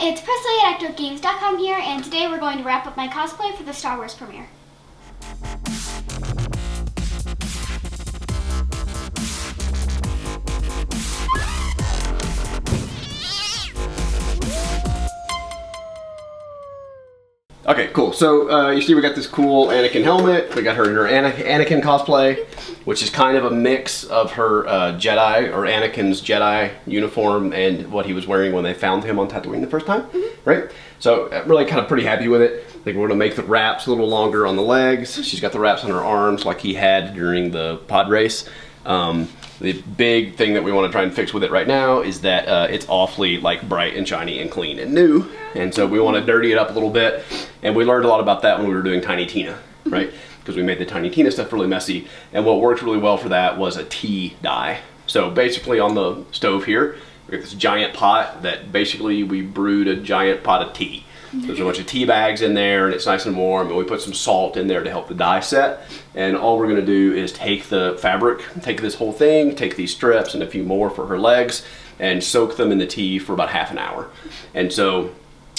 it's Presley at ActOutGames.com here, and today we're going to wrap up my cosplay for the Star Wars premiere. Okay, cool. So you see we got this cool Anakin helmet. We got her in her Anakin cosplay, which is kind of a mix of her Jedi, or Anakin's Jedi uniform and what he was wearing when they found him on Tatooine the first time, right? So really kind of pretty happy with it. I think we're gonna make the wraps a little longer on the legs. She's got the wraps on her arms like he had during the pod race. The big thing that we want to try and fix with it right now is that it's awfully like bright and shiny and clean and new, and so we want to dirty it up a little bit. And we learned a lot about that when we were doing Tiny Tina, right? Because we made the Tiny Tina stuff really messy, and what worked really well for that was a tea dye. So basically on the stove here, we got this giant pot that basically we brewed a giant pot of tea. So there's a bunch of tea bags in there, and it's nice and warm, and we put some salt in there to help the dye set. And all we're gonna do is take the fabric, take this whole thing, take these strips and a few more for her legs, and soak them in the tea for about half an hour. And so,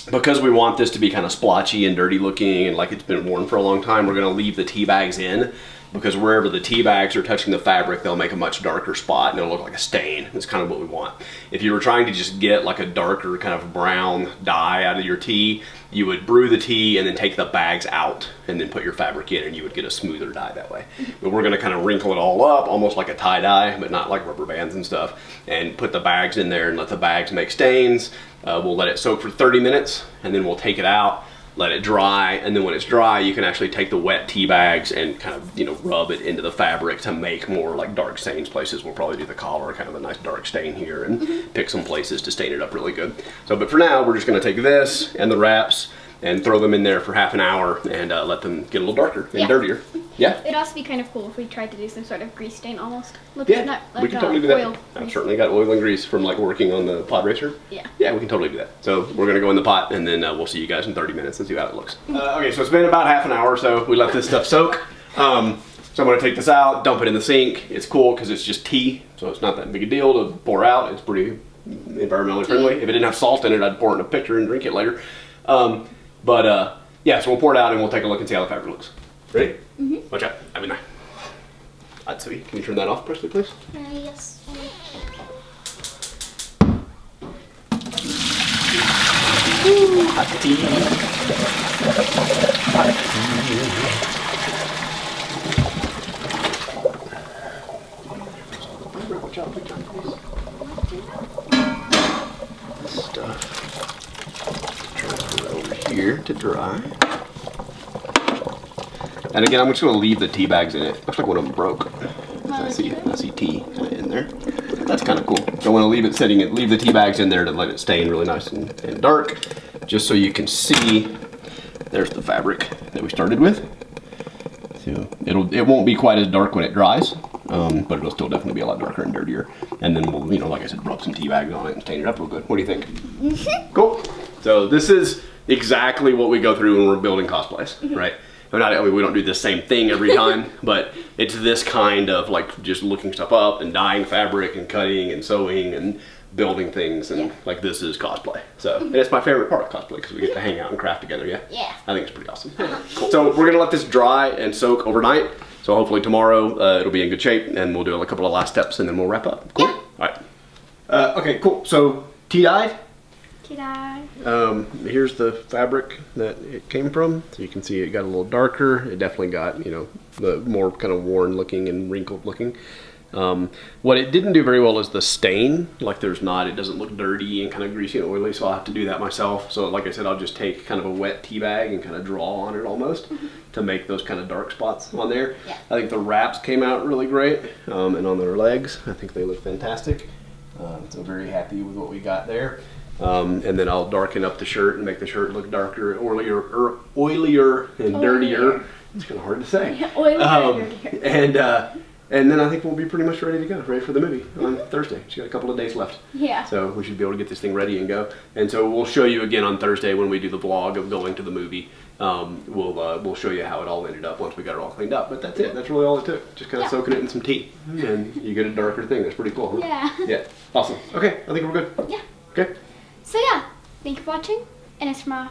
because we want this to be kind of splotchy and dirty looking and like it's been worn for a long time, we're gonna leave the tea bags in, because wherever the tea bags are touching the fabric, they'll make a much darker spot and it'll look like a stain. That's kind of what we want. If you were trying to just get like a darker kind of brown dye out of your tea, you would brew the tea and then take the bags out and then put your fabric in, and you would get a smoother dye that way. But we're gonna kind of wrinkle it all up, almost like a tie-dye, but not like rubber bands and stuff, and put the bags in there and let the bags make stains. We'll let it soak for 30 minutes and then we'll take it out, let it dry, and then when it's dry you can actually take the wet tea bags and kind of, you know, rub it into the fabric to make more like dark stains places. We'll probably do the collar, kind of a nice dark stain here, and pick some places to stain it up really good. So, but for now we're just going to take this and the wraps and throw them in there for half an hour and let them get a little darker and dirtier. Yeah? It'd also be kind of cool if we tried to do some sort of grease stain almost. Like we can totally do that. I've certainly got oil and grease from like working on the pod racer. Yeah. Yeah, we can totally do that. So we're gonna go in the pot and then we'll see you guys in 30 minutes and see how it looks. Okay, so it's been about half an hour or so. We let this stuff soak. So I'm gonna take this out, dump it in the sink. It's cool because it's just tea, so it's not that big a deal to pour out. It's pretty environmentally friendly. If it didn't have salt in it, I'd pour it in a pitcher and drink it later. Yeah, so we'll pour it out and we'll take a look and see how the fabric looks. Ready? Watch out. I mean, Atsui, can you turn that off, Presley, please? Yes. Hot tea. Hot tea. Watch out, please. This stuff. Transfer over here to dry. And again, I'm just going to leave the tea bags in it. Looks like one of them broke. I see tea kind of in there. That's kind of cool. So I want to leave it sitting, leave the tea bags in there to let it stain really nice and dark, just so you can see. There's the fabric that we started with. So it won't be quite as dark when it dries, but it'll still definitely be a lot darker and dirtier. And then we'll, you know, like I said, rub some tea bags on it and stain it up real good. What do you think? Cool. So this is exactly what we go through when we're building cosplays, right? We don't do the same thing every time, but it's this kind of like just looking stuff up and dyeing fabric and cutting and sewing and building things, and like this is cosplay. So and it's my favorite part of cosplay because we get to hang out and craft together. Yeah. I think it's pretty awesome. Cool. So we're gonna let this dry and soak overnight. So hopefully tomorrow it'll be in good shape, and we'll do a couple of last steps and then we'll wrap up. Cool. All right. Okay. Cool. So tea dyed. Here's the fabric that it came from. So you can see it got a little darker. It definitely got, you know, the more kind of worn looking and wrinkled looking. What it didn't do very well is the stain. Like it doesn't look dirty and kind of greasy and oily, so I'll have to do that myself. So like I said, I'll just take kind of a wet tea bag and kind of draw on it almost to make those kind of dark spots on there. I think the wraps came out really great, and on their legs, I think they look fantastic. So very happy with what we got there. And then I'll darken up the shirt and make the shirt look darker, oilier and dirtier. It's kind of hard to say. And then I think we'll be pretty much ready to go, ready for the movie on Thursday. She's got a couple of days left. Yeah. So we should be able to get this thing ready and go. And so we'll show you again on Thursday when we do the vlog of going to the movie. We'll show you how it all ended up once we got it all cleaned up. But that's it. That's really all it took. Just kind of soaking it in some tea, and you get a darker thing. That's pretty cool. Huh? Yeah. Awesome. Okay. I think we're good. Yeah. Okay. So yeah, Thank you for watching, and it's from